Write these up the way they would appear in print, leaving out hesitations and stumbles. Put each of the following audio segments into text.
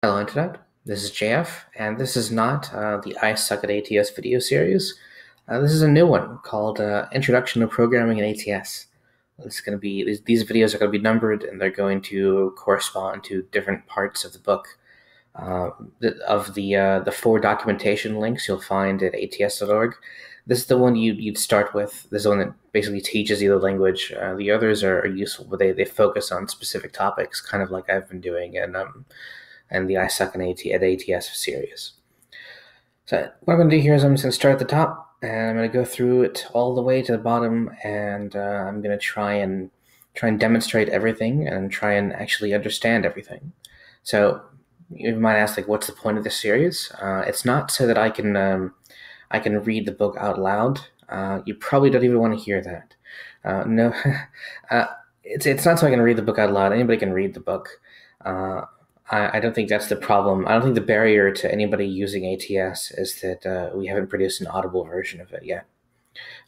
Hello Internet, this is JF, and this is not the I Suck at ATS video series. This is a new one called Introduction to Programming in ATS. This is going to be these videos are going to be numbered, and they're going to correspond to different parts of the book. The four documentation links you'll find at ats.org. This is the one you'd start with. This is the one that basically teaches you the language. The others are useful, but they focus on specific topics, kind of like I've been doing, and the I Suck at ATS series. So what I'm going to do here is I'm just going to start at the top, and I'm going to go through it all the way to the bottom, and I'm going to try and demonstrate everything and try and actually understand everything. So you might ask, like, what's the point of this series? It's not so that I can read the book out loud. You probably don't even want to hear that. No, it's not so I can read the book out loud. Anybody can read the book. I don't think that's the problem. I don't think the barrier to anybody using ATS is that we haven't produced an audible version of it yet,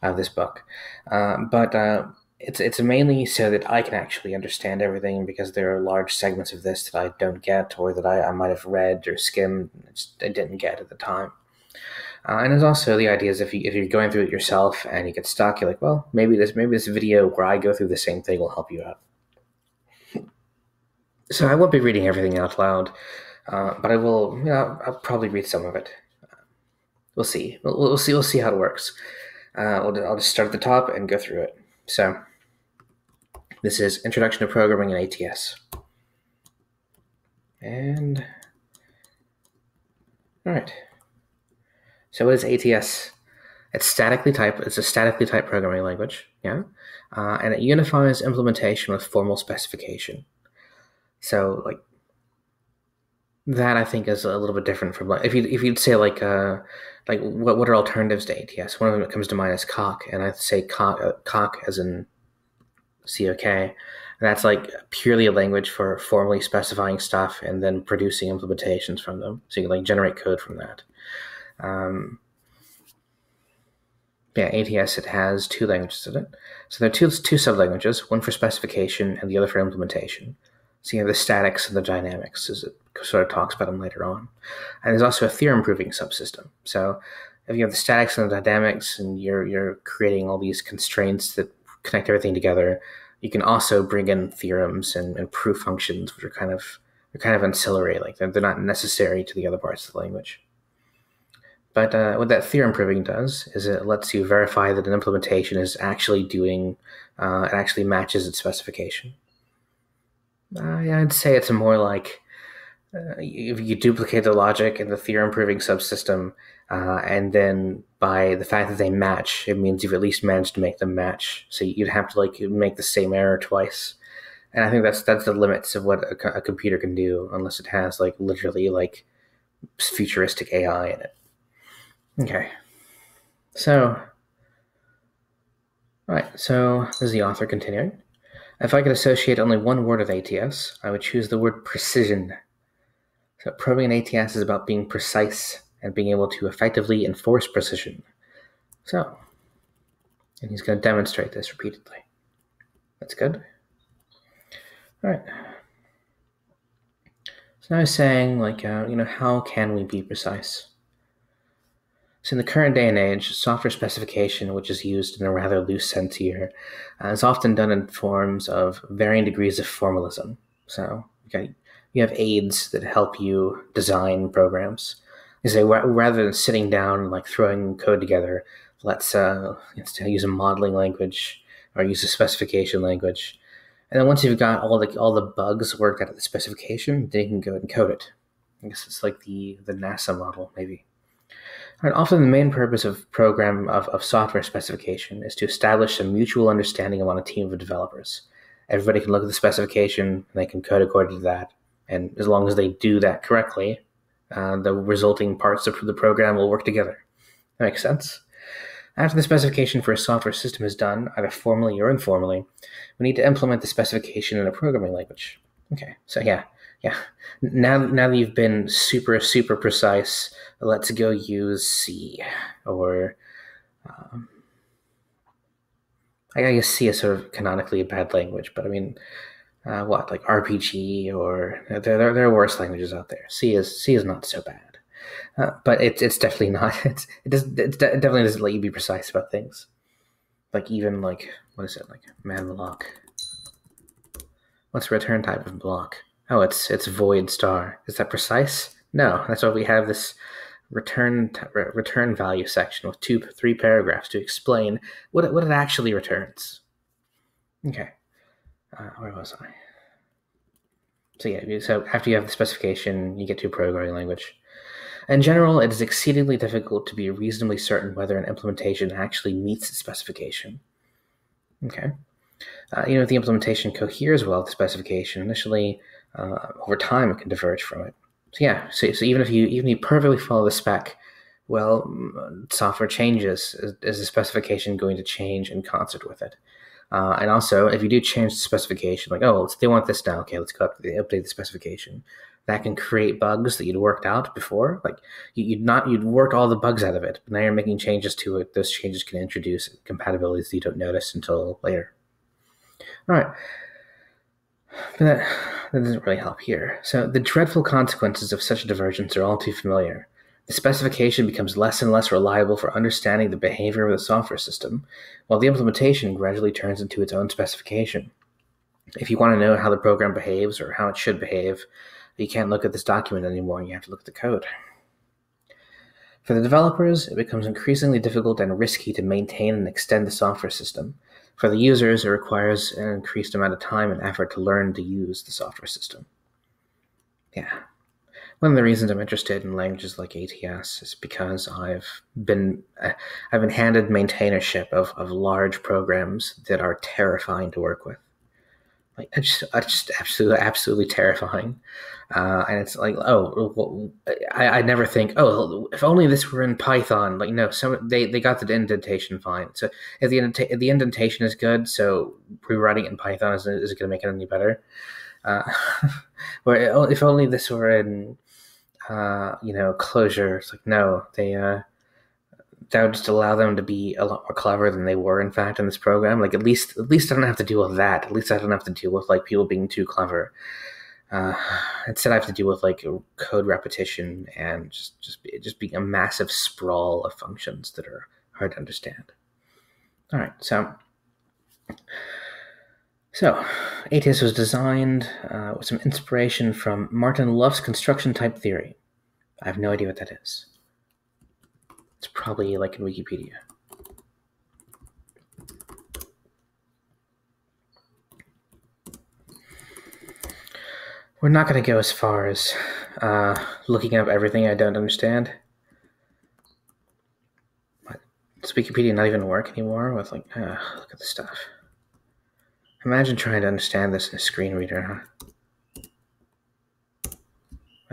this book. But it's mainly so that I can actually understand everything, because there are large segments of this that I don't get, or that I might have read or skimmed and I didn't get at the time. And there's also the idea is if you're going through it yourself and you get stuck, you're like, well, maybe this video where I go through the same thing will help you out. So I won't be reading everything out loud, but I will. I'll probably read some of it. We'll see. We'll see. We'll see how it works. I'll just start at the top and go through it. So this is Introduction to Programming in ATS. And all right. So what is ATS? It's statically typed. It's a statically typed programming language. Yeah, and it unifies implementation with formal specification. So, like, that I think is a little bit different from, like, if you'd say like what are alternatives to ATS? One of them that comes to mind is cock, and I say cock as in COK. And that's like purely a language for formally specifying stuff and then producing implementations from them. So you can like generate code from that. Yeah, ATS, it has two languages in it. So there are two sub-languages, one for specification and the other for implementation. So you have the statics and the dynamics, as it sort of talks about them later on. And there's also a theorem-proving subsystem. So if you have the statics and the dynamics, and you're creating all these constraints that connect everything together, you can also bring in theorems and proof functions, which are kind of ancillary. Like they're not necessary to the other parts of the language. But what that theorem proving does is it lets you verify that an implementation is actually doing, it actually matches its specification. I'd say it's more like if you duplicate the logic in the theorem proving subsystem, and then by the fact that they match, it means you've at least managed to make them match. So you'd have to like make the same error twice. And I think that's the limits of what a computer can do, unless it has like literally like futuristic AI in it. Okay. So, all right. So this is the author continuing. If I could associate only one word with ATS, I would choose the word precision. So probing an ATS is about being precise and being able to effectively enforce precision. So, and he's going to demonstrate this repeatedly. That's good. All right. So now he's saying, like, how can we be precise? So in the current day and age, software specification, which is used in a rather loose sense here, is often done in forms of varying degrees of formalism. So you have aids that help you design programs. You say, rather than sitting down and like throwing code together, let's use a modeling language or use a specification language. And then once you've got all the bugs worked out of the specification, then you can go and code it. I guess it's like the NASA model, maybe. And often the main purpose of software specification is to establish a mutual understanding among a team of developers. Everybody can look at the specification and they can code according to that. And as long as they do that correctly, the resulting parts of the program will work together. That makes sense? After the specification for a software system is done, either formally or informally, we need to implement the specification in a programming language. Okay, so yeah. Now that you've been super, super precise, let's go use C. Or I guess C is sort of canonically a bad language, but I mean, what, like RPG, or there are worse languages out there. C is not so bad, but it's definitely not. It definitely doesn't let you be precise about things. Like even like what is it like manlock? What's the return type of block? Oh, it's void star. Is that precise? No, that's why we have this return value section with three paragraphs to explain what it actually returns. Okay, where was I? So yeah, so after you have the specification, you get to a programming language. In general, it is exceedingly difficult to be reasonably certain whether an implementation actually meets the specification. Okay. If the implementation coheres well with the specification, initially, over time, it can diverge from it. So yeah, so even if you perfectly follow the spec, well, software changes. Is the specification going to change in concert with it? And also, if you do change the specification, like, oh, they want this now, okay, let's go update the specification. That can create bugs that you'd worked out before. Like you'd worked all the bugs out of it, but now you're making changes to it. Those changes can introduce compatibilities that you don't notice until later. All right, but that doesn't really help here. So the dreadful consequences of such divergence are all too familiar. The specification becomes less and less reliable for understanding the behavior of the software system, while the implementation gradually turns into its own specification. If you want to know how the program behaves or how it should behave, you can't look at this document anymore, you have to look at the code. For the developers, it becomes increasingly difficult and risky to maintain and extend the software system. For the users, it requires an increased amount of time and effort to learn to use the software system. Yeah. One of the reasons I'm interested in languages like ATS is because I've been handed maintainership of large programs that are terrifying to work with. Like it's just absolutely terrifying. And it's like, oh, I never think, oh, if only this were in Python. Like, no, they got the indentation fine. So if the indentation is good, so rewriting it in Python is going to make it any better. Or if only this were in Clojure. It's like, no, that would just allow them to be a lot more clever than they were, in fact, in this program. Like, at least I don't have to deal with that. At least I don't have to deal with like people being too clever. Instead, I have to deal with like code repetition and just being a massive sprawl of functions that are hard to understand. All right, so ATS was designed with some inspiration from Martin Luff's construction type theory. I have no idea what that is. It's probably like in Wikipedia. We're not going to go as far as looking up everything I don't understand. But does Wikipedia not even work anymore with like, look at this stuff. Imagine trying to understand this in a screen reader, huh?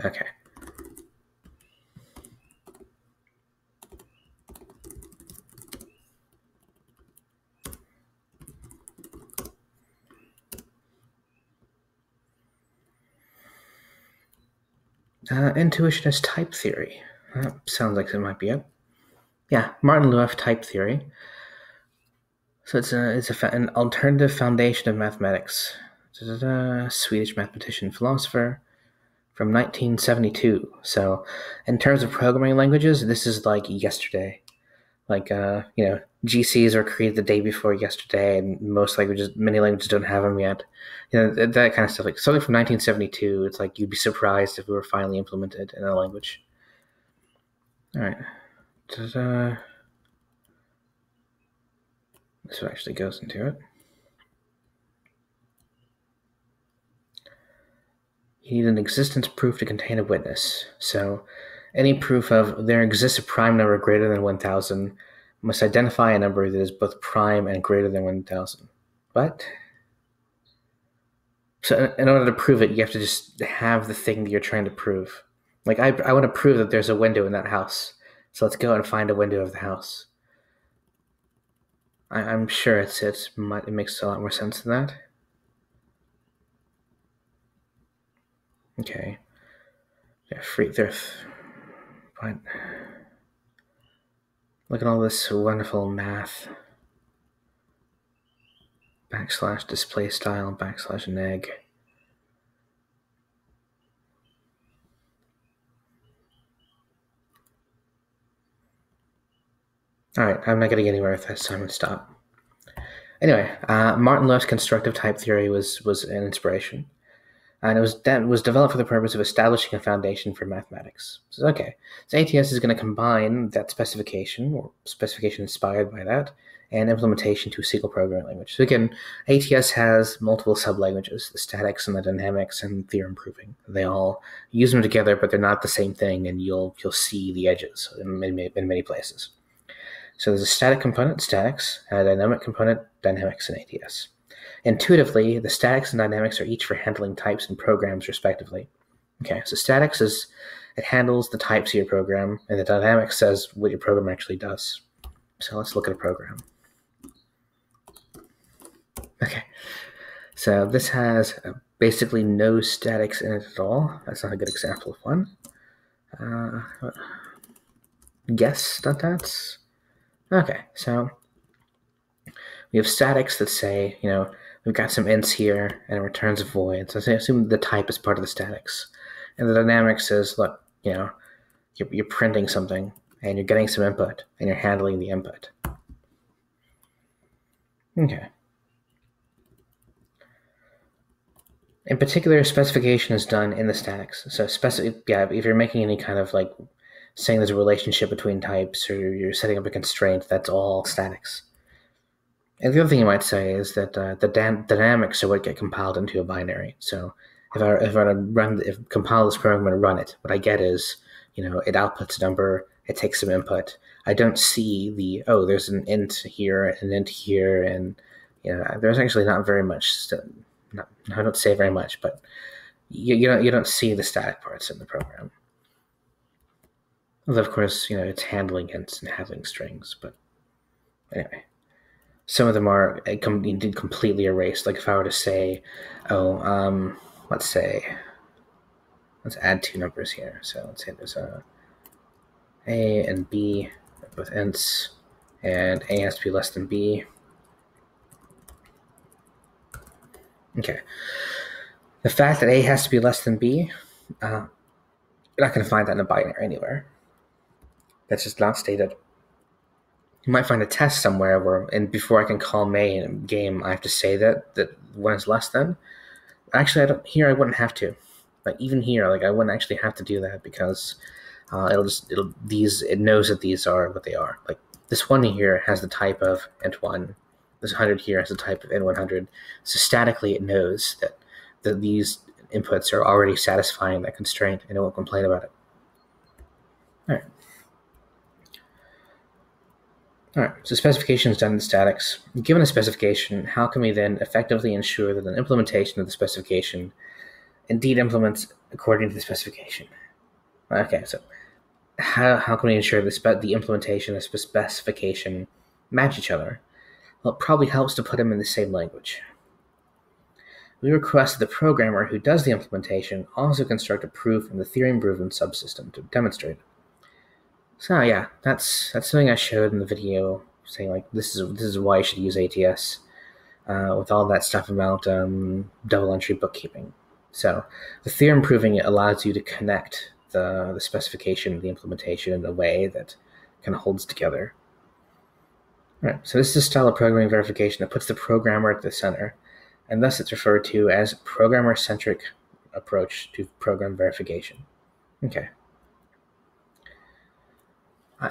Okay. Intuitionist type theory. Sounds like it might be it. Yeah, Martin Luff type theory. So it's an alternative foundation of mathematics. Swedish mathematician, philosopher from 1972. So in terms of programming languages, this is like yesterday. Like, GCs were created the day before yesterday, and many languages don't have them yet. That kind of stuff. Like something from 1972, it's like you'd be surprised if it were finally implemented in a language. All right. This actually goes into it. You need an existence proof to contain a witness. So any proof of there exists a prime number greater than 1,000 must identify a number that is both prime and greater than 1,000. What? So in order to prove it, you have to just have the thing that you're trying to prove. Like, I want to prove that there's a window in that house. So let's go and find a window of the house. I'm sure it makes a lot more sense than that. Okay. But look at all this wonderful math. backslash display style backslash neg. All right, I'm not getting anywhere with this, so I'm going to stop. Anyway, Martin Loeff's constructive type theory was an inspiration, and it was developed for the purpose of establishing a foundation for mathematics. So, okay, so ATS is going to combine that specification, or specification inspired by that, and implementation to a SQL programming language. So again, ATS has multiple sublanguages, the statics and the dynamics and theorem proving. They all use them together, but they're not the same thing, and you'll see the edges in many places. So there's a static component, statics, and a dynamic component, dynamics, and ATS. Intuitively, the statics and dynamics are each for handling types and programs respectively. Okay, so statics it handles the types of your program, and the dynamics says what your program actually does. So let's look at a program. Okay, so this has basically no statics in it at all. That's not a good example of one. Guess.stats. Okay, so we have statics that say, we've got some ints here and it returns a void. So I assume the type is part of the statics. And the dynamics says, look, you're printing something and you're getting some input and you're handling the input. Okay. In particular, specification is done in the statics. So if you're making any kind of saying there's a relationship between types or you're setting up a constraint, that's all statics. And the other thing you might say is that the dynamics are what get compiled into a binary. So if I compile this program and run it, what I get is, it outputs a number, it takes some input. I don't see there's an int here, an int here, and there's actually not very much. I don't say very much, but you don't see the static parts in the program. Although, of course, it's handling ints and handling strings, but anyway. Some of them are indeed completely erased. Like if I were to say, let's add two numbers here. So let's say there's A and B, both ints, and A has to be less than B. Okay. The fact that A has to be less than B, you're not going to find that in a binary anywhere. That's just not stated. You might find a test somewhere and before I can call main in a game, I have to say that one is less than. Actually, I wouldn't have to. Even here, I wouldn't actually have to do that because it knows that these are what they are. This one here has the type of int1. This 100 here has the type of int100. So statically, it knows that these inputs are already satisfying that constraint, and it won't complain about it. All right, so specification is done in statics. Given a specification, how can we then effectively ensure that an implementation of the specification indeed implements according to the specification? Okay, so how can we ensure the implementation and the specification match each other? Well, it probably helps to put them in the same language. We request that the programmer who does the implementation also construct a proof in the theorem-proven subsystem to demonstrate it. So yeah, that's something I showed in the video, saying this is why you should use ATS with all that stuff about double entry bookkeeping. So the theorem proving it allows you to connect the specification and the implementation in a way that kind of holds together. All right, so this is a style of programming verification that puts the programmer at the center, and thus it's referred to as programmer-centric approach to program verification. Okay.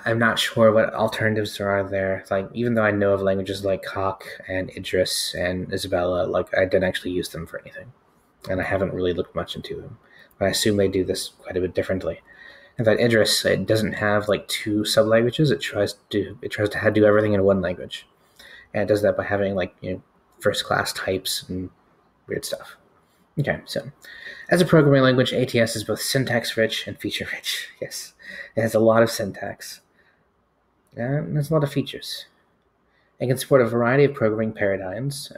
I'm not sure what alternatives there are there. Even though I know of languages like Hawk and Idris and Isabella, I didn't actually use them for anything. And I haven't really looked much into them. But I assume they do this quite a bit differently. In fact, Idris, it doesn't have two sub-languages. It tries to do everything in one language. And it does that by having first-class types and weird stuff. Okay, so as a programming language, ATS is both syntax-rich and feature-rich. Yes, it has a lot of syntax. And there's a lot of features. It can support a variety of programming paradigms,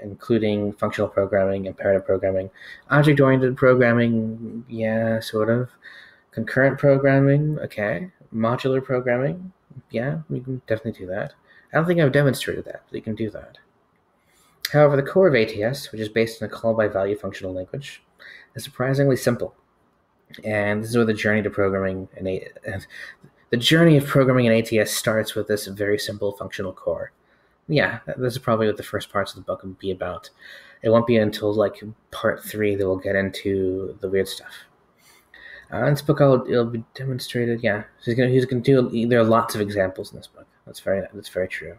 including functional programming, imperative programming, object-oriented programming, yeah, sort of, concurrent programming, okay, modular programming, yeah, we can definitely do that. I don't think I've demonstrated that, but you can do that. However, the core of ATS, which is based on a call-by-value functional language, is surprisingly simple. And this is where the journey to programming the journey of programming in ATS starts with this very simple functional core. Yeah, this is probably what the first parts of the book will be about. It won't be until like part 3 that we'll get into the weird stuff. In this book, it'll be demonstrated. Yeah, he's gonna do. There are lots of examples in this book. That's very true.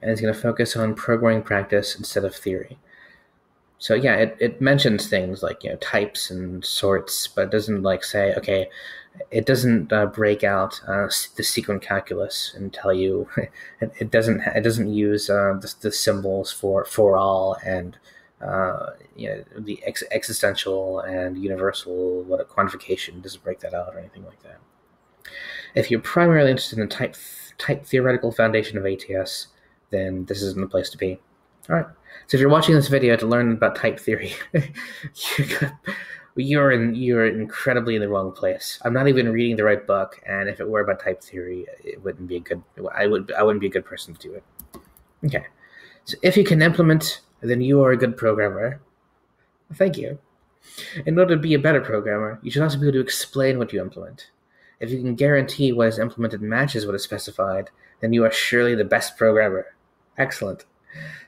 And he's gonna focus on programming practice instead of theory. So yeah, it mentions things like types and sorts, but it doesn't like say okay. It doesn't break out the sequent calculus and tell you. It doesn't use the symbols for all and the existential and universal quantification. Doesn't break that out or anything like that. If you're primarily interested in type theoretical foundation of ATS, then this isn't the place to be. All right. So if you're watching this video to learn about type theory, you're incredibly in the wrong place. I'm not even reading the right book, and if it were about type theory, it wouldn't be a good. I wouldn't be a good person to do it. Okay. So if you can implement, then you are a good programmer. Thank you. In order to be a better programmer, you should also be able to explain what you implement. If you can guarantee what is implemented matches what is specified, then you are surely the best programmer. Excellent.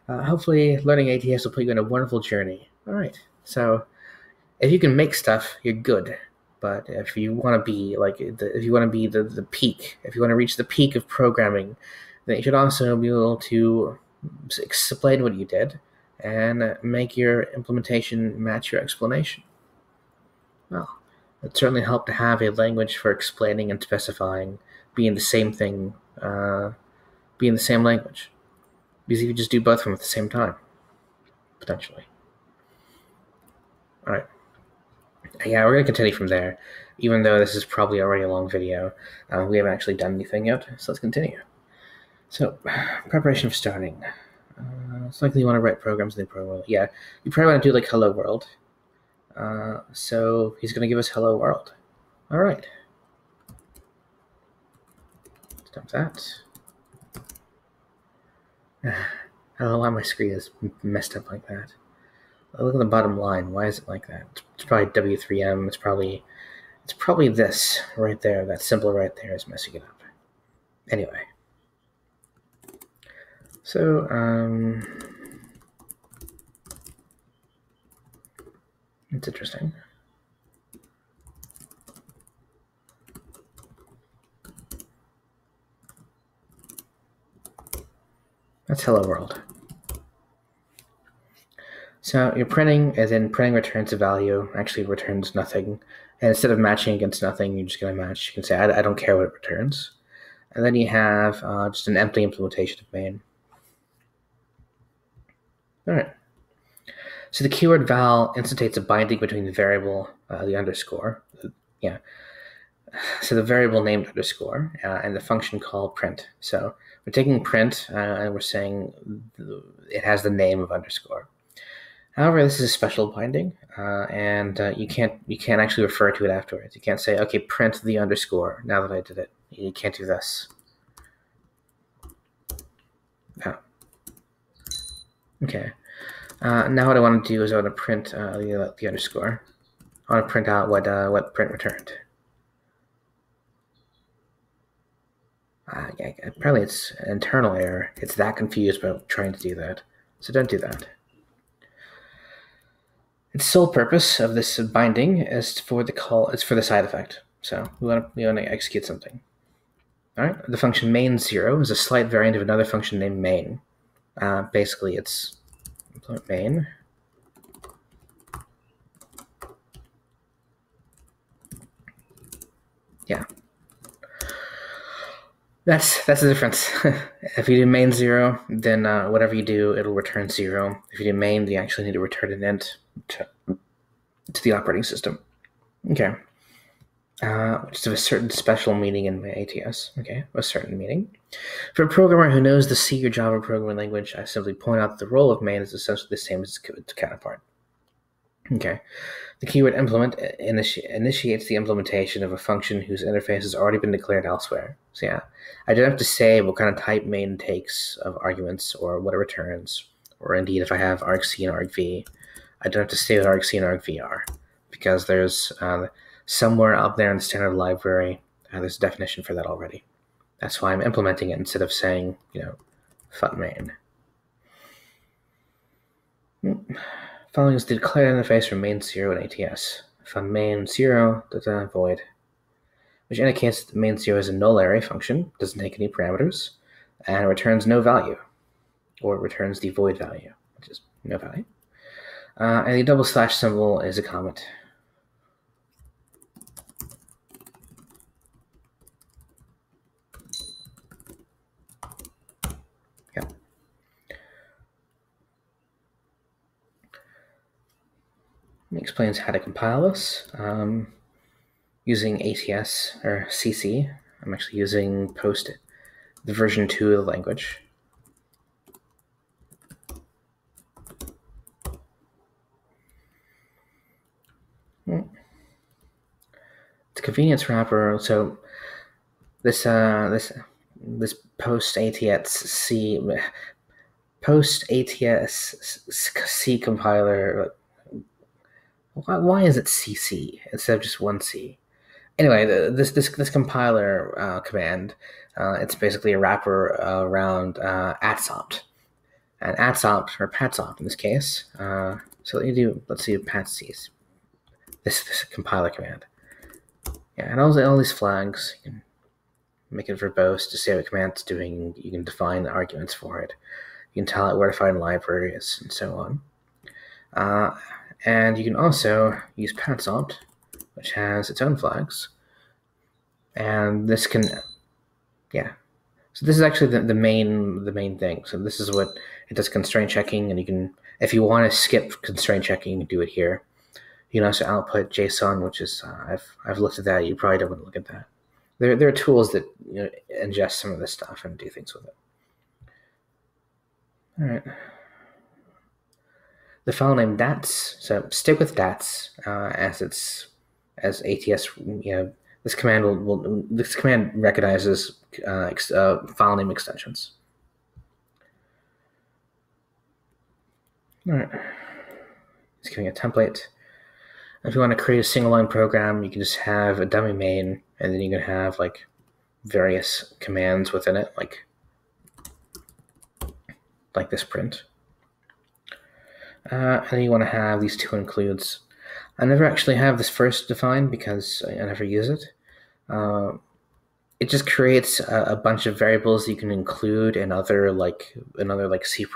Hopefully, learning ATS will put you on a wonderful journey. All right. So, if you can make stuff, you're good. But if you want to be the peak, if you want to reach the peak of programming, then you should also be able to explain what you did and make your implementation match your explanation. Well, it certainly helped to have a language for explaining and specifying being the same thing, be in the same language. Because you could just do both of them at the same time, potentially. All right. Yeah, we're going to continue from there, even though this is probably already a long video. We haven't actually done anything yet, so let's continue. So, preparation for starting. It's likely you want to write programs in the program. Yeah, you probably want to do like hello world. So he's going to give us hello world. All right. Stop that. I don't know why my screen is messed up like that. Look at the bottom line. Why is it like that? It's probably W3M. It's probably this right there. That symbol right there is messing it up. Anyway. So, it's interesting. That's hello world. So your printing, as in printing returns a value, actually returns nothing. And instead of matching against nothing, you're just going to match. You can say, I don't care what it returns. And then you have just an empty implementation of main. All right. So the keyword val instantates a binding between the variable, the underscore. Yeah. So the variable named underscore and the function called print. So we're taking print and we're saying it has the name of underscore. However, this is a special binding, and you can't actually refer to it afterwards. You can't say, okay, print the underscore now that I did it. You can't do this. Oh. Okay. Now what I want to do is I want to print the underscore. I want to print out what print returned. Yeah, apparently it's an internal error. It's that confused about trying to do that. So don't do that. Its sole purpose of this binding is for the call. It's for the side effect. So we want to execute something. All right. The function main0 is a slight variant of another function named main. Basically, it's main. Yeah. That's the difference. If you do main0, then whatever you do, it'll return 0. If you do main, you actually need to return an int to the operating system. Okay. Which is of a certain special meaning in my ATS. Okay, a certain meaning. For a programmer who knows the C or Java programming language, I simply point out that the role of main is essentially the same as its counterpart. Okay. The keyword implement initiates the implementation of a function whose interface has already been declared elsewhere. So yeah, I don't have to say what kind of type main takes of arguments or what it returns, or indeed if I have argc and argv, I don't have to say what argc and argv are, because there's somewhere out there in the standard library, there's a definition for that already. That's why I'm implementing it instead of saying, fun main. Following is the declared interface for main 0 in ATS. Fun main 0 void, which indicates that the main 0 is a null array function, doesn't take any parameters, and returns no value, or it returns the void value, which is no value. And the double slash symbol is a comment. Yeah. It explains how to compile this. Using ATS or CC, I'm actually using the version 2 of the language. It's a convenience wrapper. So this post ATS C compiler. Why is it CC instead of just one C? Anyway, this compiler command, it's basically a wrapper around atsopt, and atsopt or patsopt in this case. So let's see patcs. This compiler command. Yeah, and all these flags, you can make it verbose to say what command it's doing. You can define the arguments for it. You can tell it where to find libraries and so on. And you can also use patsopt, which has its own flags. And this can, yeah. So this is actually the main thing. So this is what it does constraint checking, and you can, if you want to skip constraint checking, you can do it here. You can also output JSON, which is I've looked at that. You probably don't want to look at that. There are tools that ingest some of this stuff and do things with it. All right. The file name DATS. So stick with DATS as ATS. This command recognizes file name extensions. All right. It's giving a template. If you want to create a single line program, you can just have a dummy main, and then you can have like various commands within it, like this print. And then you want to have these two includes. I never actually have this first defined because I never use it. It just creates a bunch of variables you can include in other CPU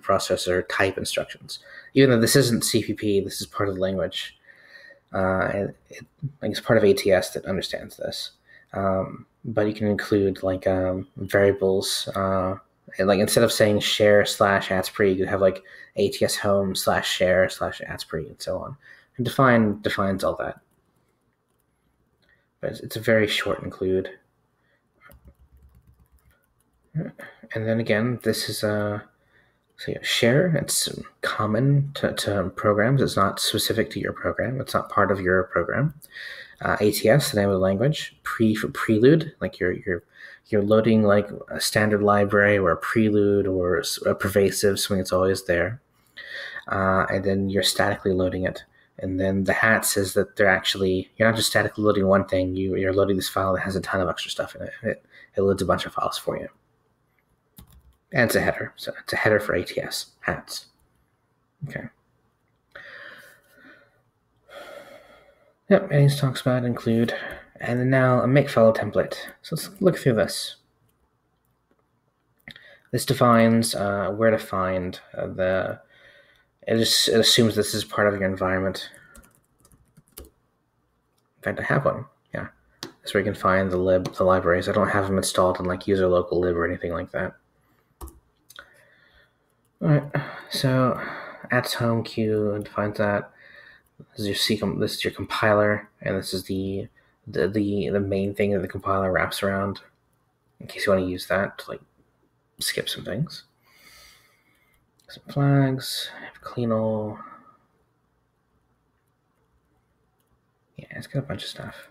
processor type instructions. Even though this isn't CPP, this is part of the language. And it's part of ATS that understands this. But you can include variables. Like instead of saying share /atspre, you have like ATS home /share /atspre and so on. And defines all that. But it's a very short include. And then again, this is share. It's common to programs. It's not specific to your program. It's not part of your program. ATS, the name of the language. For prelude, like you're loading like a standard library or a prelude or a pervasive, something that's always there. And then you're statically loading it. And then the hat says that you're not just statically loading one thing. You're loading this file that has a ton of extra stuff in it. It loads a bunch of files for you. And it's a header. So it's a header for ATS, hats. Okay. Yep, and he talks about include. And then now a Makefile template. So let's look through this. This defines where to find it assumes this is part of your environment. In fact, I have one. Yeah. That's where you can find the libraries. I don't have them installed in like user local lib or anything like that. All right, so ats home queue defines that. This is your compiler, and this is the main thing that the compiler wraps around. In case you want to use that to like skip some things. Some flags, cleanal. Yeah, it's got a bunch of stuff.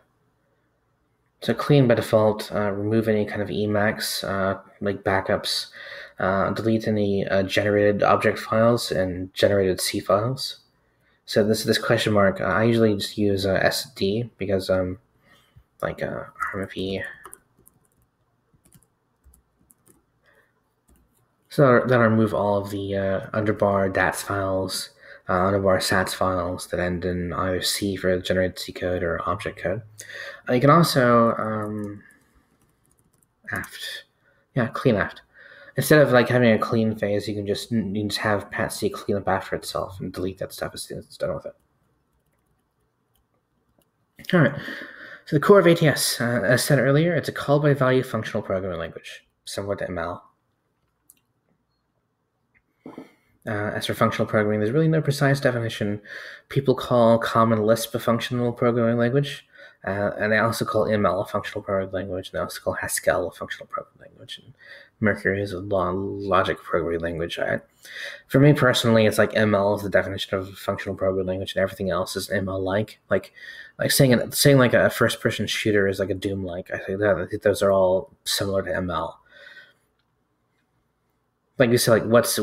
So clean by default, remove any kind of Emacs, like backups, delete any generated object files and generated C files. So this question mark, I usually just use SD because like RMFE. So that'll remove all of the underbar DATS files, underbar SATS files that end in either C for generated C code or object code. You can also aft, yeah, clean aft. Instead of like having a clean phase, you can just have pat-c clean up after itself and delete that stuff as soon as it's done with it. All right. So the core of ATS, as said earlier, it's a call-by-value functional programming language, similar to ML. As for functional programming, there's really no precise definition. People call Common Lisp a functional programming language, and they also call ML a functional programming language, and they also call Haskell a functional programming language, and Mercury is a logic programming language. For me personally, it's like ML is the definition of a functional programming language, and everything else is ML-like. Like saying like a first-person shooter is like a Doom-like. I think those are all similar to ML. Like you said, like what's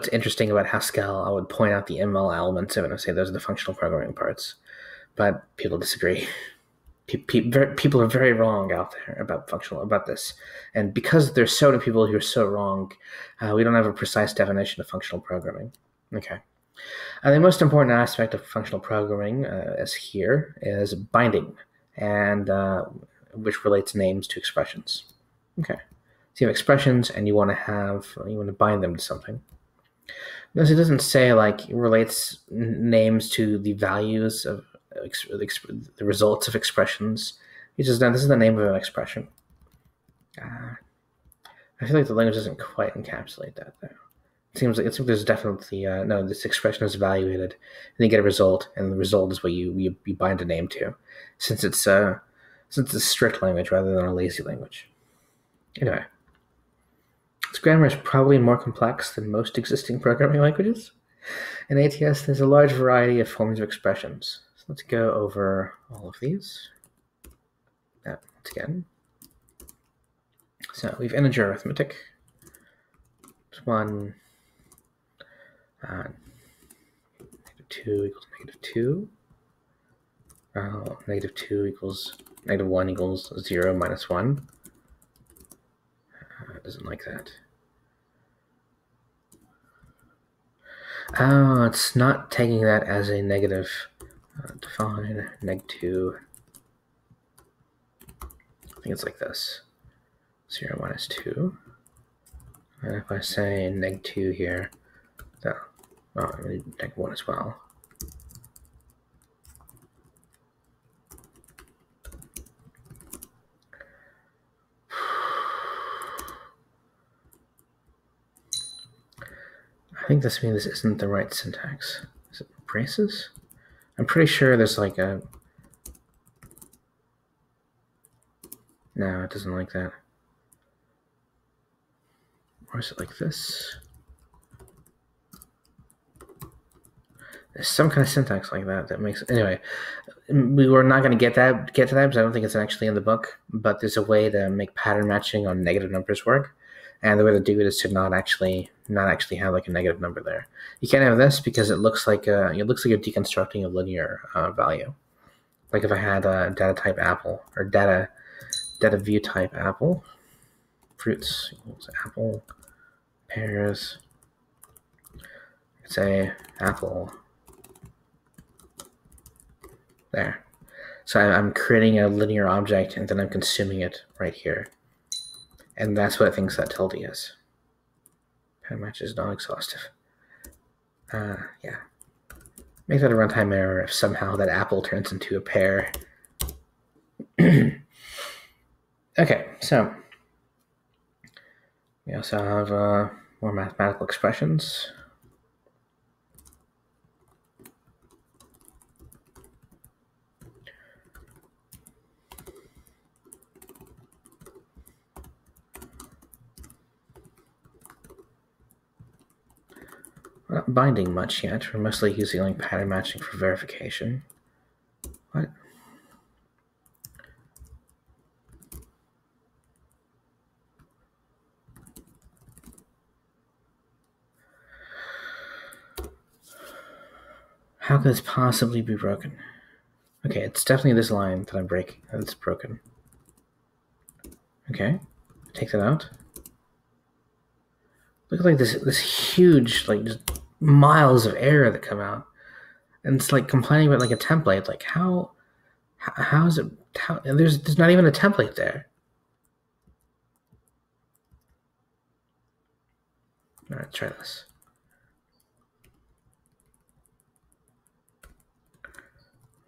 interesting about Haskell, I would point out the ML elements of it and say those are the functional programming parts. But people disagree. People are very wrong out there about this, and because there's so many people who are so wrong, we don't have a precise definition of functional programming. Okay, the most important aspect of functional programming, as here, is binding, and which relates names to expressions. Okay. So you have expressions, and you want to bind them to something. Notice it doesn't say like it relates names to the values of the results of expressions. It's just this is the name of an expression. I feel like the language doesn't quite encapsulate that though. It seems like there's definitely no. This expression is evaluated, and you get a result, and the result is what you bind a name to, since it's a strict language rather than a lazy language. Anyway. Its grammar is probably more complex than most existing programming languages. In ATS, there's a large variety of forms of expressions. So let's go over all of these. Once again. So we have integer arithmetic. There's one. -2 equals -2. -2 equals -1 equals 0 minus 1. It doesn't like that. Oh, it's not taking that as a negative. Define -2. I think it's like this. 0 minus 2. And if I say -2 here, I need -1 as well. I think this means this isn't the right syntax. Is it braces? I'm pretty sure there's like a... No, it doesn't like that. Or is it like this? There's some kind of syntax like that makes... Anyway, we were not going to get to that because I don't think it's actually in the book, but there's a way to make pattern matching on negative numbers work. And the way to do it is to not actually have like a negative number there. You can't have this because it looks like you're deconstructing a linear value. Like if I had a data type apple or data view type apple, fruits equals apple, pears. Say apple. There. So I'm creating a linear object and then I'm consuming it right here. And that's what it thinks that tilde is. Pattern match is non-exhaustive. Yeah. Make that a runtime error if somehow that apple turns into a pear. Okay, so we also have more mathematical expressions. We're not binding much yet. We're mostly using like pattern matching for verification. What? How could this possibly be broken? Okay, it's definitely this line that I'm breaking. That's broken. Okay, take that out. Look at like this huge, like just miles of error that come out, and it's like complaining about like a template. Like how is it? How there's not even a template there. All right, try this.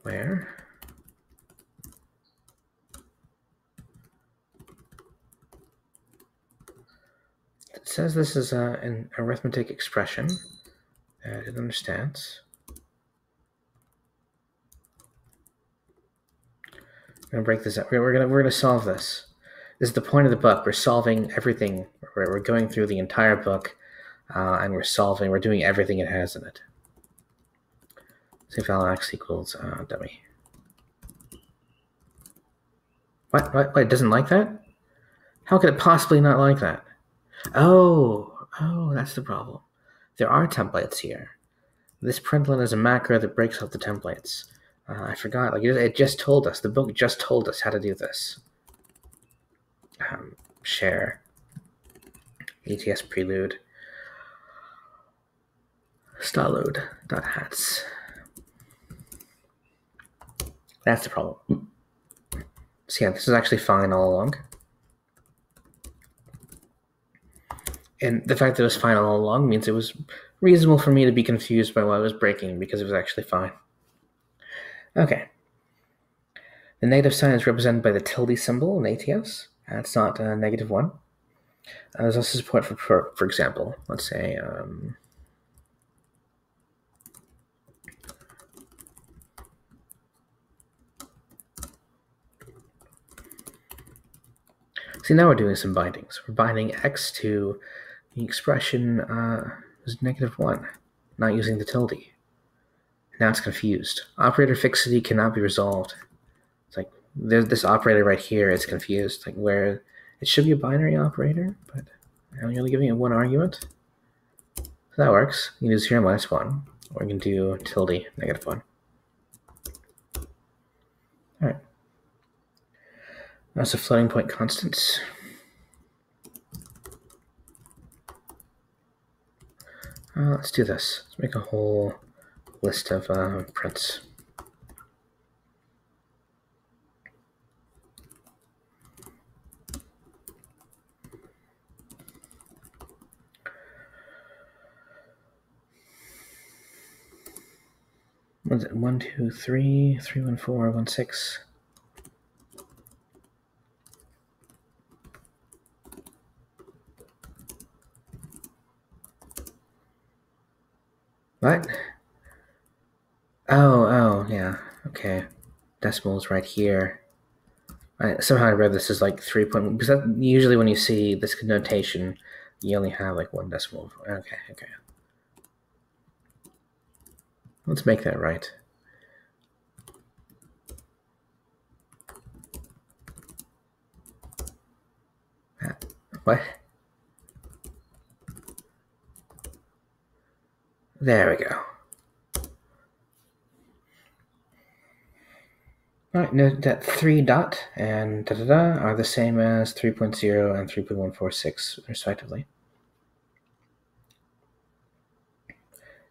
Where? It says this is an arithmetic expression that it understands. We're gonna break this up. We're gonna solve this. This is the point of the book. We're solving everything. We're going through the entire book, and we're doing everything it has in it. Say val x equals dummy. What? It doesn't like that? How could it possibly not like that? Oh, that's the problem. There are templates here. This println is a macro that breaks up the templates. I forgot. Like it just told us. The book just told us how to do this. Share. ATS prelude. Starload.hats. That's the problem. So yeah, this is actually fine all along. And the fact that it was fine all along means it was reasonable for me to be confused by why it was breaking, because it was actually fine. Okay. The negative sign is represented by the tilde symbol in ATS. It's not -1. There's also support for example, let's say see, now we're doing some bindings. We're binding x to the expression is -1, not using the tilde. Now it's confused. Operator fixity cannot be resolved. It's like there's this operator right here. It's confused. Like where it should be a binary operator, but I'm only giving it one argument. So that works. You can do 0 - 1, or you can do tilde -1. All right. That's a floating point constants. Let's do this. Let's make a whole list of prints. What's it? 1, 2, 3, 3, 1, 4, 1, 6. What? Oh, yeah. Okay. Decimals right here. Somehow I read this as like 3 point, because usually when you see this notation, you only have like one decimal. Okay. Let's make that right. What? There we go. All right, note that 3 dot and da-da-da are the same as 3.0 and 3.146, respectively.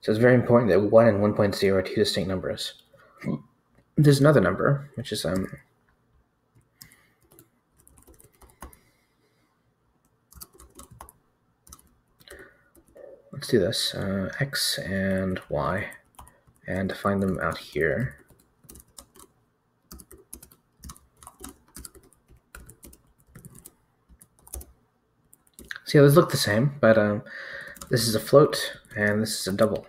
So it's very important that 1 and 1.0 are 2 distinct numbers. There's another number, which is let's do this, x and y, and find them out here. See, those look the same, but this is a float and this is a double.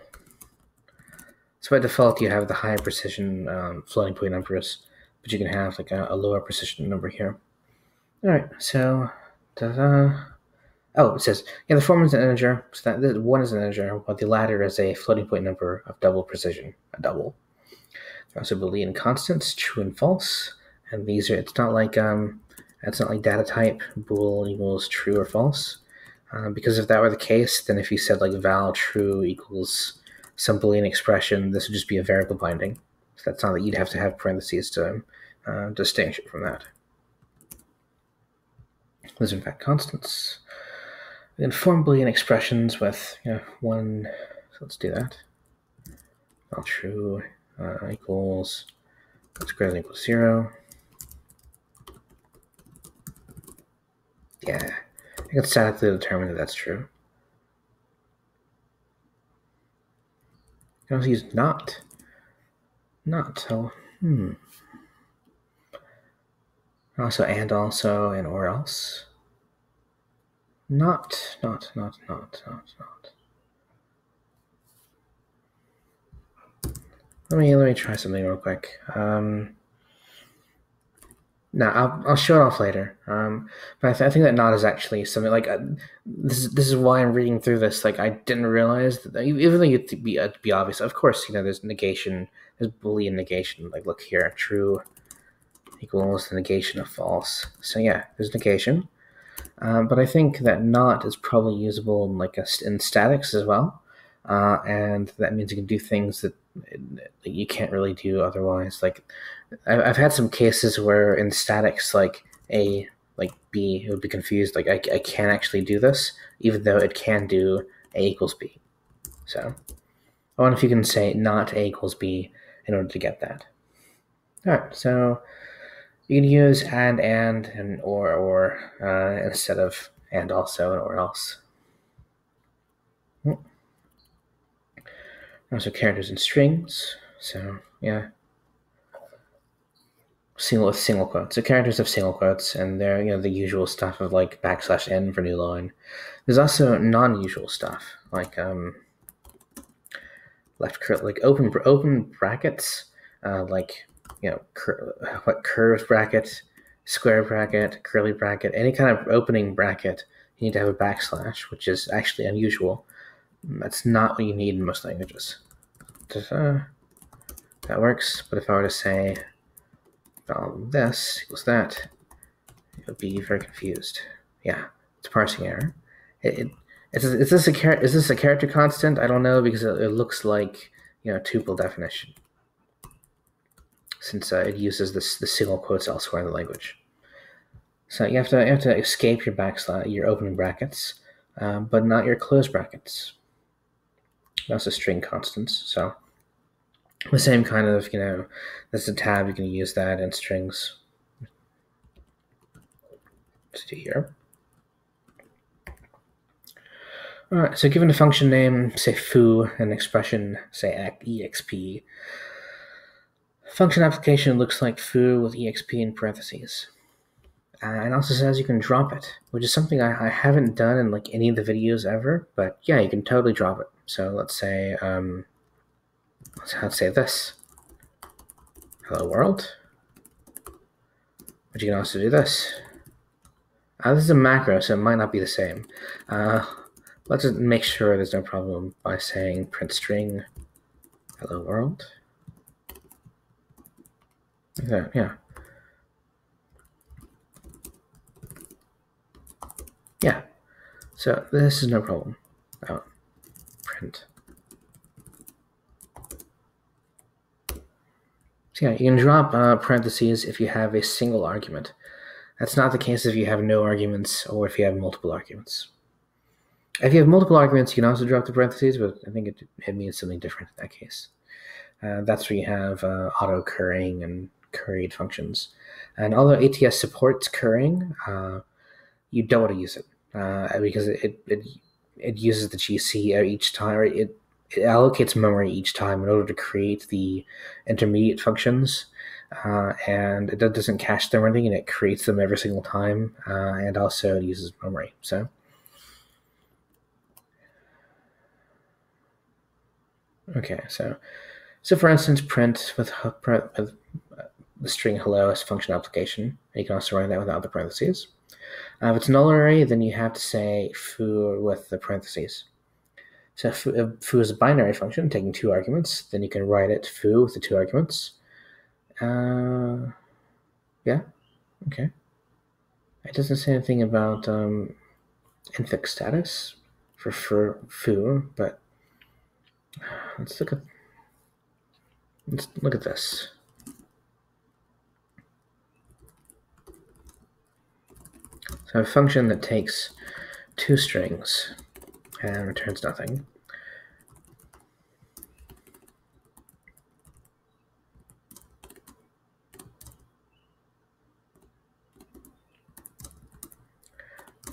So by default, you have the higher precision floating point numbers, but you can have like a lower precision number here. All right, so oh, it says the former is an integer, so that one is an integer, while the latter is a floating point number of double precision, a double. There are also Boolean constants, true and false, and these are. It's not like data type bool equals true or false, because if that were the case, then if you said like val true equals some Boolean expression, this would just be a variable binding. So that's not that you'd have to have parentheses to distinguish it from that. Those are in fact constants. We can form Boolean expressions with one. So let's do that. Not true equals that's greater than equals 0. Yeah, I can statically determine that that's true. You can also use not. Not. So also and also and or else. Not. Let me try something real quick. Now I'll show it off later. But I think that not is actually something like this is why I'm reading through this. Like I didn't realize that even though it'd be obvious. Of course, there's negation. There's Boolean negation. Like look here, true equals the negation of false. So yeah, there's negation. But I think that not is probably usable in in statics as well, and that means you can do things that you can't really do otherwise. Like I've had some cases where in statics, like A, like B, it would be confused. Like I can't actually do this, even though it can do A equals B. So I wonder if you can say not A equals B in order to get that. All right, so you can use and or instead of and also and or else. Also characters and strings. So yeah, single quotes. So characters have single quotes, and they're the usual stuff of like \n for new line. There's also non-usual stuff like like open brackets, like curved bracket, square bracket, curly bracket, any kind of opening bracket. You need to have a \, which is actually unusual. That's not what you need in most languages. That works, but if I were to say this equals that, it would be very confused. Yeah, it's a parsing error. Is this a character constant? I don't know because it looks like tuple definition, since it uses the single quotes elsewhere in the language. So you have to escape your opening brackets, but not your closed brackets. That's a string constants. So the same kind of there's a tab, you can use that in strings. Let's do here. All right, so given a function name, say foo, an expression, say exp, function application looks like foo with exp in parentheses. And also says you can drop it, which is something I haven't done in like any of the videos ever, but yeah, you can totally drop it. So let's say, let's say this, hello world, but you can also do this. This is a macro, so it might not be the same. Let's just make sure there's no problem by saying print string hello world. Like that, yeah. Yeah, so this is no problem. Print. So yeah, you can drop parentheses if you have a single argument. That's not the case if you have no arguments or if you have multiple arguments. If you have multiple arguments, you can also drop the parentheses, but I think it means something different in that case. That's where you have auto-currying and curried functions. And although ATS supports currying, you don't want to use it because it uses the GC each time. Or it allocates memory each time in order to create the intermediate functions, and it doesn't cache them or anything, and it creates them every single time, and also it uses memory. So okay, so for instance, print with the string hello as function application. You can also write that without the parentheses. If it's null array, then you have to say foo with the parentheses. So if foo is a binary function taking 2 arguments, then you can write it foo with the 2 arguments. Yeah, okay. It doesn't say anything about infix status for foo, but let's look at this. So I have a function that takes two strings and returns nothing.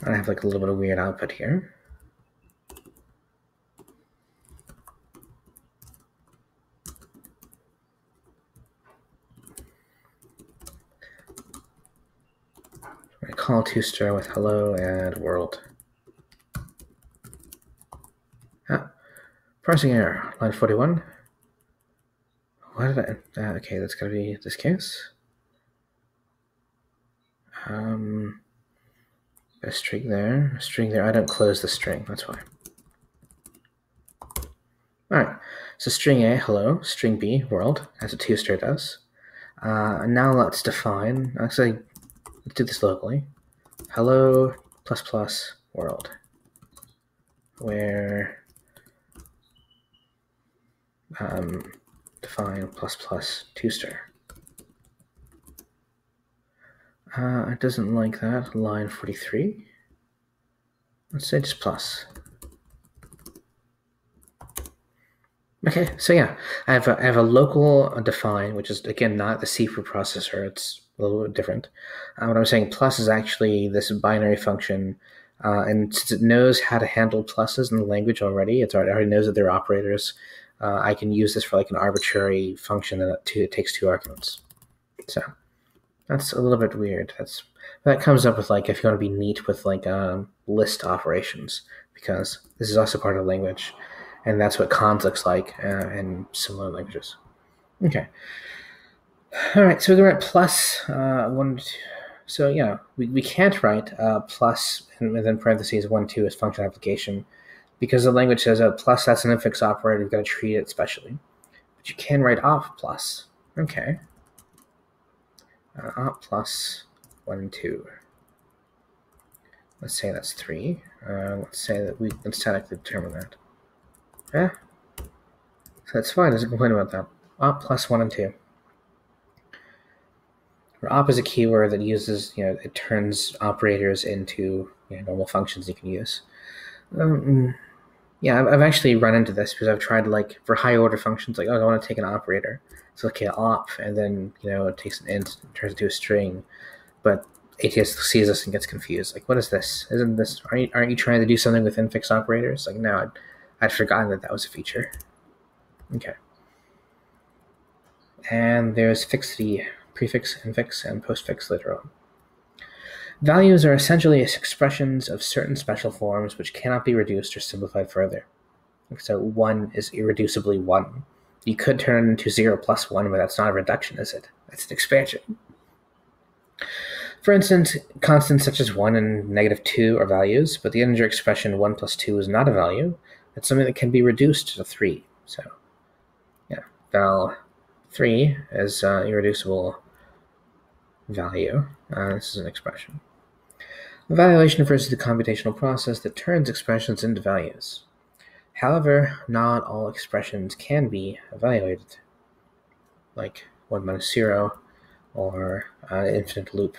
I have like a little bit of weird output here. I call toStr with hello and world. Parsing error, line 41. Why did I? Okay, that's gotta be this case. A string there, I don't close the string, that's why. All right, so string A, hello, string B, world, as a toStr does. Now let's define, actually, let's do this locally. Hello plus plus world, where define plus plus toStr. It doesn't like that. Line 43. Let's say just plus. Okay, so yeah, I have a local define, which is again not the C preprocessor. It's a little bit different. What I'm saying, plus is actually this binary function, and since it knows how to handle pluses in the language already, it already knows that they're operators. I can use this for like an arbitrary function that it takes two arguments. So that's a little bit weird. That comes up with like if you want to be neat with like list operations, because this is also part of the language, and that's what cons looks like in similar languages. Okay. All right, so we can write plus 1, 2. So yeah, we can't write plus and within parentheses 1, 2 as function application, because the language says plus that's an infix operator. We've got to treat it specially. But you can write op plus. Okay. Op plus 1 and 2. Let's say that's 3. Let's say that we can statically determine that. Yeah. So that's fine. Doesn't complain about that. Op plus 1 and 2. Where op is a keyword that uses, it turns operators into normal functions you can use. Yeah, I've actually run into this because I've tried like for high order functions, like, I want to take an operator. So okay, op, and then it takes an int and turns it into a string. But ATS sees this and gets confused. Like, what is this? Isn't this? Aren't you trying to do something with infix operators? Like, no, I'd forgotten that was a feature. Okay. And there's fixity, prefix, infix, and postfix later on. Values are essentially expressions of certain special forms which cannot be reduced or simplified further. So 1 is irreducibly 1. You could turn it into 0 plus 1, but that's not a reduction, is it? That's an expansion. For instance, constants such as 1 and -2 are values, but the integer expression 1 plus 2 is not a value. It's something that can be reduced to 3. So, yeah, val 3 is irreducible value. This is an expression. Evaluation refers to the computational process that turns expressions into values. However, not all expressions can be evaluated, like 1 minus 0 or an infinite loop.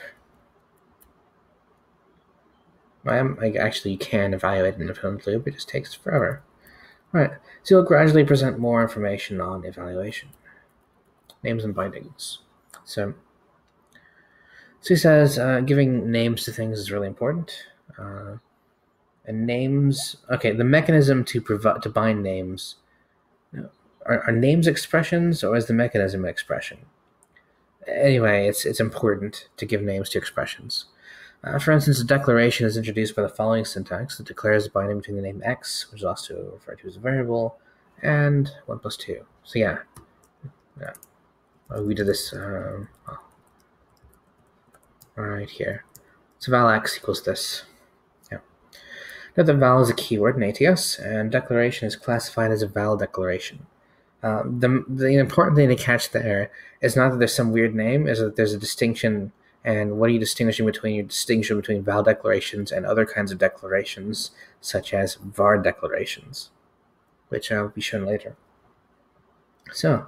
Actually, you can evaluate an infinite loop, it just takes forever. All right, so you'll gradually present more information on evaluation. Names and bindings. So he says giving names to things is really important. And names, okay, the mechanism to bind names, are names expressions, or is the mechanism an expression? Anyway, it's important to give names to expressions. For instance, a declaration is introduced by the following syntax that declares the binding between the name x, which is also referred to as a variable, and 1 plus 2. So yeah. We did this right here. So val x equals this. Note that val is a keyword in ATS, and declaration is classified as a val declaration. The important thing to catch there is not that there's some weird name, is that there's a distinction, and what are you distinguishing between? You're distinguishing between val declarations and other kinds of declarations, such as var declarations. which will be shown later. So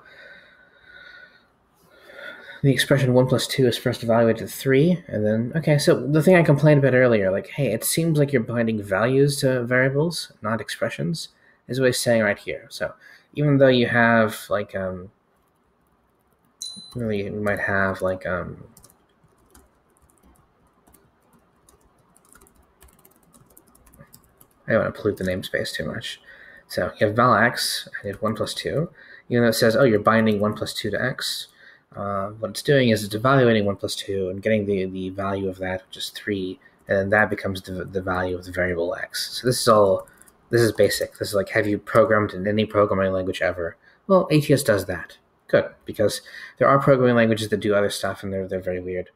the expression 1 plus 2 is first evaluated to 3, and then, okay, so the thing I complained about earlier, like, hey, it seems like you're binding values to variables, not expressions, is what it's saying right here. So even though you have, like, really, you might have, like, I don't want to pollute the namespace too much. So you have val x, and you have 1 plus 2. Even though it says, oh, you're binding 1 plus 2 to x, what it's doing is it's evaluating 1 plus 2 and getting the value of that, which is 3, and then that becomes the value of the variable x. So this is basic. This is like, have you programmed in any programming language ever? Well, ATS does that. Good, because there are programming languages that do other stuff, and they're very weird.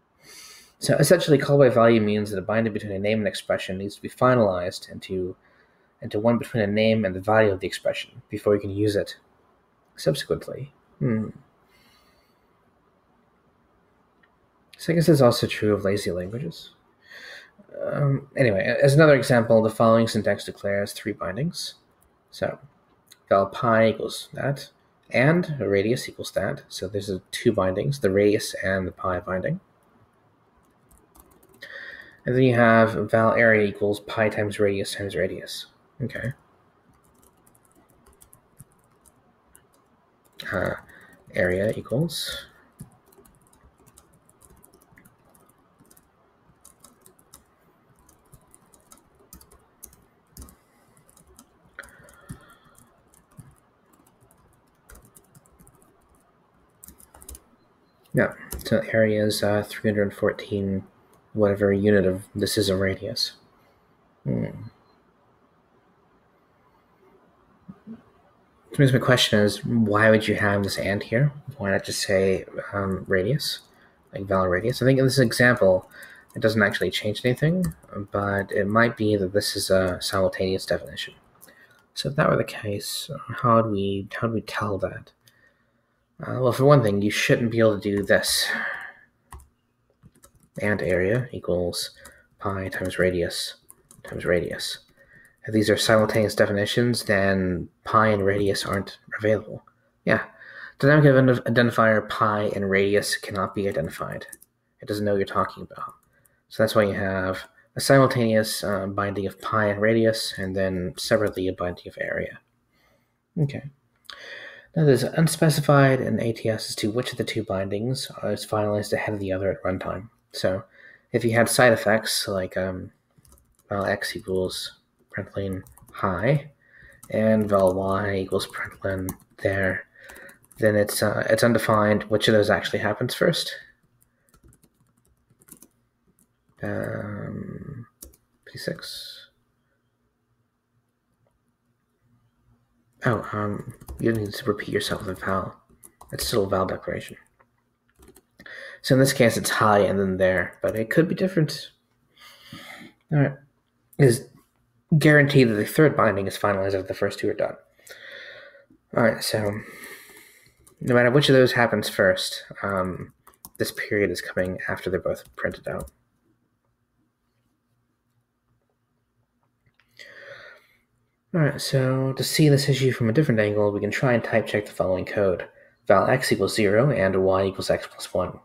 So essentially, call by value means that a binding between a name and expression needs to be finalized into one between a name and the value of the expression before you can use it subsequently. So I guess that's also true of lazy languages. Anyway, as another example, the following syntax declares 3 bindings. So val pi equals that, and a radius equals that. So there's 2 bindings, the radius and the pi binding. And then you have val area equals pi times radius times radius. Okay. Area equals yeah, so area is 314 whatever unit of this is a radius. So my question is, why would you have this and here? Why not just say radius, like val radius? I think in this example, it doesn't actually change anything, but it might be that this is a simultaneous definition. So if that were the case, how would we tell that? Well, for one thing, you shouldn't be able to do this. And area equals pi times radius times radius. If these are simultaneous definitions, then pi and radius aren't available. Yeah, dynamic identifier pi and radius cannot be identified. It doesn't know what you're talking about. So that's why you have a simultaneous binding of pi and radius, and then separately a binding of area. Okay. Now there's unspecified and ATS as to which of the 2 bindings is finalized ahead of the other at runtime. So if you had side effects like val x equals println high and val y equals println there, then it's undefined which of those actually happens first. P6. Oh, you need to repeat yourself with val. It's still a val declaration. So in this case, it's high and then there, but it could be different. All right, is guaranteed that the 3rd binding is finalized if the first 2 are done. All right, so no matter which of those happens first, this period is coming after they're both printed out. All right, so to see this issue from a different angle, we can try and type check the following code. Val x equals 0 and y equals x plus 1.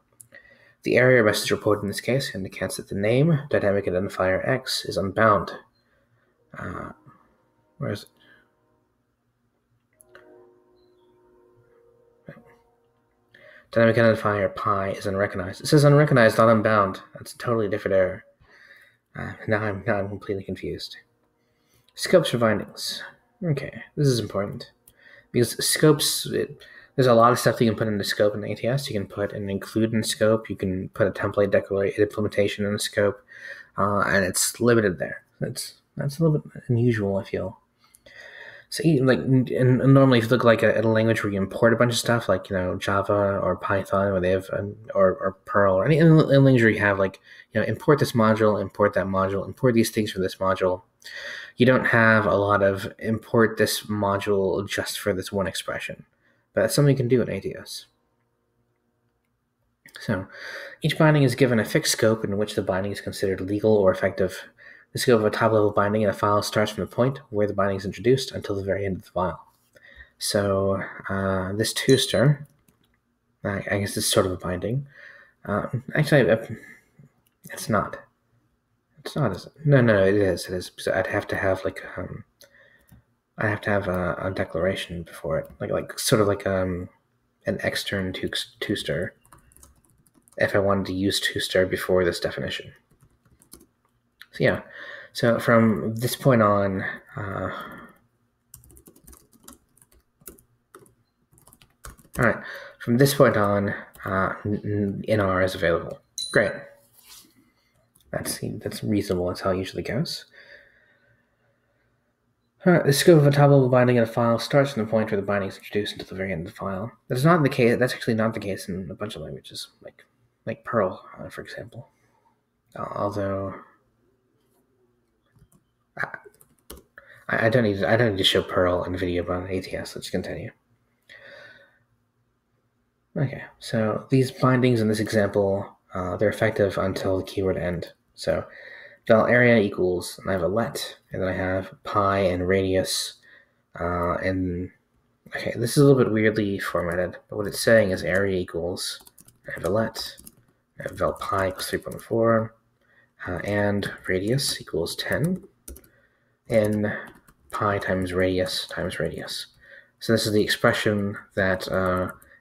The error message reported in this case indicates that the name dynamic identifier x is unbound. Where is it? Dynamic identifier pi is unrecognized. It says unrecognized, not unbound. That's a totally different error. Now I'm completely confused. Scopes for bindings. Okay, this is important because scopes. There's a lot of stuff that you can put into scope in ATS. You can put an include in scope. You can put a template implementation in a scope, and it's limited there. That's a little bit unusual, I feel. So, like, and normally, if you look like at a language where you import a bunch of stuff, like Java or Python, where they have or Perl, or any language where you have like import this module, import that module, import these things from this module. You don't have a lot of import this module just for this one expression. But that's something you can do in ATS. So each binding is given a fixed scope in which the binding is considered legal or effective. The scope of a top-level binding in a file starts from the point where the binding is introduced until the very end of the file. So this toaster, I guess it's sort of a binding. Actually, it's not. It's not. No, it is. It is. Because I'd have to have like I have to have a declaration before it, like sort of like an extern toaster. If I wanted to use toaster before this definition. So yeah. So from this point on. All right, from this point on, NR is available. Great. That's reasonable. That's how it usually goes. All right, the scope of a top-level binding in a file starts from the point where the binding is introduced until the very end of the file. That's not the case. That's actually not the case in a bunch of languages, like Perl, for example. Although I don't need to show Perl in the video about ATS. Let's continue. Okay, so these bindings in this example, they're effective until the keyword end. So val area equals, and I have a let, and then I have pi and radius, and okay, this is a little bit weirdly formatted, but what it's saying is area equals, I have a let, I have val pi equals 3.4, and radius equals 10, and pi times radius. So this is the expression that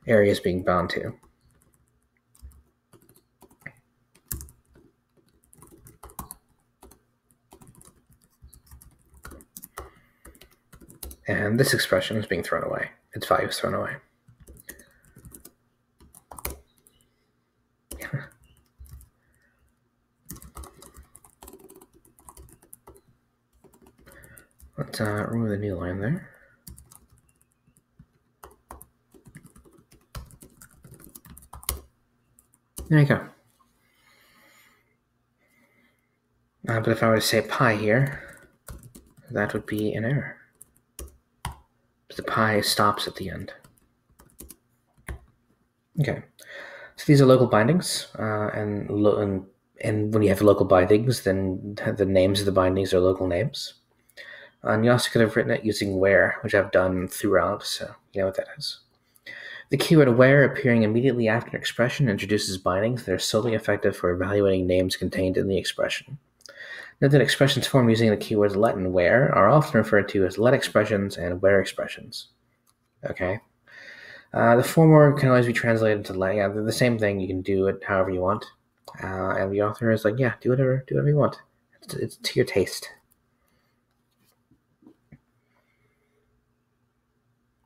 area is being bound to. And this expression is being thrown away. Its value is thrown away. Let's remove the new line there. There you go. But if I were to say pi here, that would be an error. The pi stops at the end. Okay, so these are local bindings, and when you have local bindings, then the names of the bindings are local names. And you also could have written it using where, which I've done throughout, so you know what that is. The keyword where appearing immediately after an expression introduces bindings that are solely effective for evaluating names contained in the expression. Note that expressions formed using the keywords let and where are often referred to as let expressions and where expressions. Okay. The former can always be translated to let. Yeah, they're the same thing. You can do it however you want. And the author is like, yeah, do whatever you want. It's to your taste.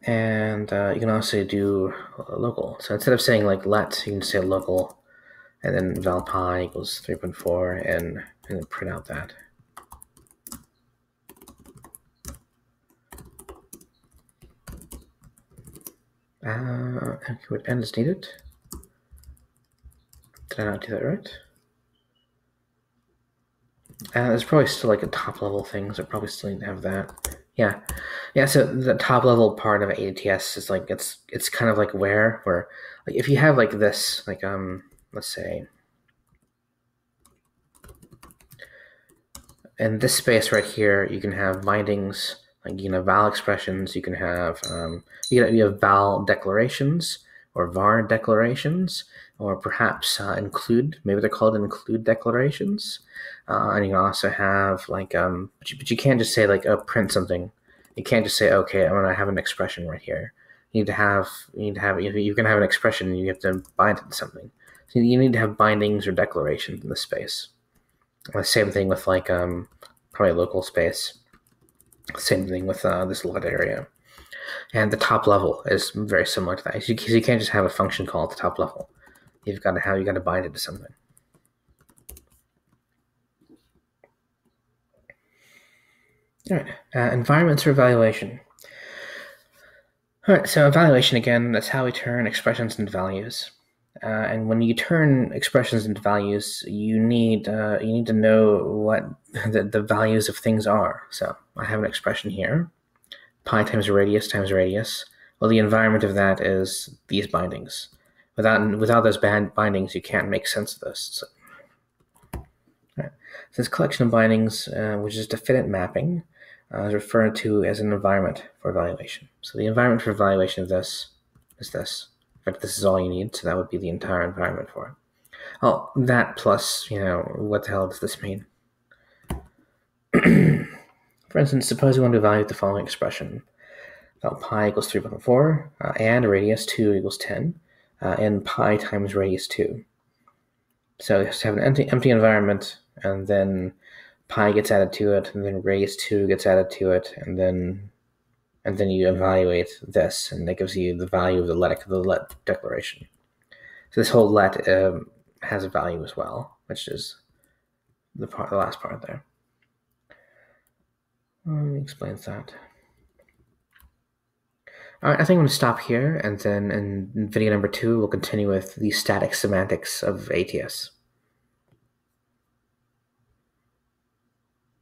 And you can also do local. So instead of saying like let, you can say local, and then val pi equals 3.4, and then print out that. Keyword end is needed. Did I not do that right? There's probably still like a top level thing, so I probably still need to have that. Yeah. So the top level part of ATS is like it's kind of like where like if you have like this, like let's say in this space right here, you can have bindings, like you can have val expressions, you can have you have val declarations or var declarations, or perhaps include, maybe they're called include declarations. And you can also have like but you can't just say like print something. You can't just say, okay, I'm gonna have an expression right here. You need to have if you're gonna have an expression, you have to bind it to something. So you need to have bindings or declarations in this space. The same thing with like probably local space. Same thing with this let area. And the top level is very similar to that. Because you can't just have a function call at the top level. You got to bind it to something. All right, environments for evaluation. All right, so evaluation again, that's how we turn expressions into values. And when you turn expressions into values, you need to know what the values of things are. So I have an expression here, pi times radius. Well, the environment of that is these bindings. Without those bindings, you can't make sense of this. So, right. So this collection of bindings, which is definite mapping, is referred to as an environment for evaluation. So the environment for evaluation of this is this. In fact, this is all you need, so that would be the entire environment for it. Oh, that plus, what the hell does this mean? For instance, suppose we want to evaluate the following expression. Pi equals 3.4, and radius 2 equals 10, and pi times radius 2. So you have to have an empty environment, and then pi gets added to it, and then radius 2 gets added to it, and then you evaluate this, and that gives you the value of the let declaration. So this whole let has a value as well, which is the last part there. Let me explain that. All right, I think I'm going to stop here, and then in video number 2, we'll continue with the static semantics of ATS.